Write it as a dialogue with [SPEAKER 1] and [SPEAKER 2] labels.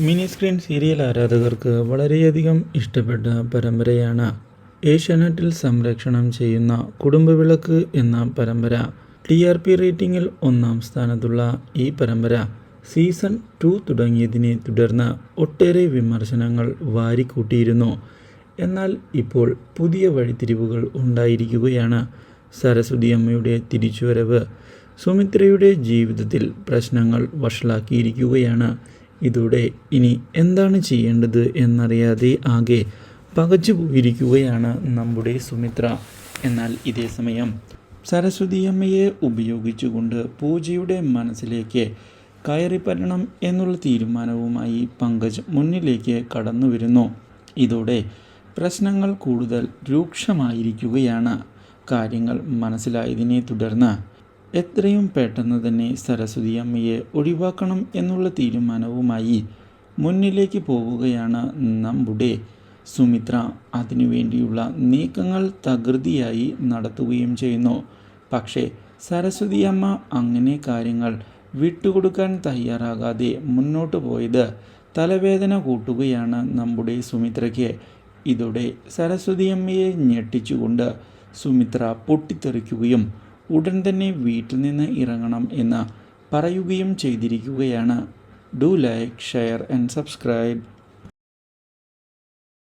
[SPEAKER 1] Mini screen serial ആരാധകർക്ക് വളരെയധികം ഇഷ്ടപ്പെട്ട പരമ്പരയാണ് ഏഷ്യാനെറ്റിൽ സംരക്ഷണം ചെയ്യുന്ന കുടുംബവിളക്ക് എന്ന പരമ്പര. TRP റേറ്റിംഗിൽ 1-ാം സ്ഥാനത്തുള്ള ഈ പരമ്പര സീസൺ 2 തുടങ്ങിയതിനെ തുടർന്ന് ഒട്ടേറെ വിമർശനങ്ങൾ വാരിക്കൂട്ടിയിരുന്നു. എന്നാൽ ഇപ്പോൾ പുതിയ വഴിത്തിരിവുകൾ ഉണ്ടായിരിക്കുകയാണ്. സരസ്വതി അമ്മയുടെ തിരിച്ചുവരവ് സുമിത്രയുടെ ജീവിതത്തിൽ പ്രശ്നങ്ങൾ വഷളാക്കിയിരിക്കുകയാണ്. ഇതോടെ ഇനി എന്താണ് ചെയ്യേണ്ടത് എന്നറിയാതെ ആകെ പകച്ചു പോയിരിക്കുകയാണ് നമ്മുടെ സുമിത്ര. എന്നാൽ ഇതേ സമയം സരസ്വതി അമ്മയെ ഉപയോഗിച്ചുകൊണ്ട് പൂജയുടെ മനസ്സിലേക്ക് കയറിപ്പറ്റണം എന്നുള്ള തീരുമാനവുമായി പങ്കജ് മുന്നിലേക്ക് കടന്നു വരുന്നു. ഇതോടെ പ്രശ്നങ്ങൾ കൂടുതൽ രൂക്ഷമായിരിക്കുകയാണ്. കാര്യങ്ങൾ മനസ്സിലായതിനെ തുടർന്ന് എത്രയും പെട്ടെന്ന് തന്നെ സരസ്വതി അമ്മയെ ഒഴിവാക്കണം എന്നുള്ള തീരുമാനവുമായി മുന്നിലേക്ക് പോവുകയാണ് നമ്മുടെ സുമിത്ര. അതിനുവേണ്ടിയുള്ള നീക്കങ്ങൾ തകൃതിയായി നടത്തുകയും ചെയ്യുന്നു. പക്ഷേ സരസ്വതി അമ്മ അങ്ങനെ കാര്യങ്ങൾ വിട്ടുകൊടുക്കാൻ തയ്യാറാകാതെ മുന്നോട്ട് പോയത് തലവേദന കൂട്ടുകയാണ് നമ്മുടെ സുമിത്രയ്ക്ക്. ഇതോടെ സരസ്വതി അമ്മയെ ഞെട്ടിച്ചുകൊണ്ട് സുമിത്ര പൊട്ടിത്തെറിക്കുകയും ഉടൻ തന്നെ വീട്ടിൽ നിന്ന് ഇറങ്ങണം എന്ന് പറയുകയും ചെയ്തിരിക്കുകയാണ്. Do like, share and subscribe.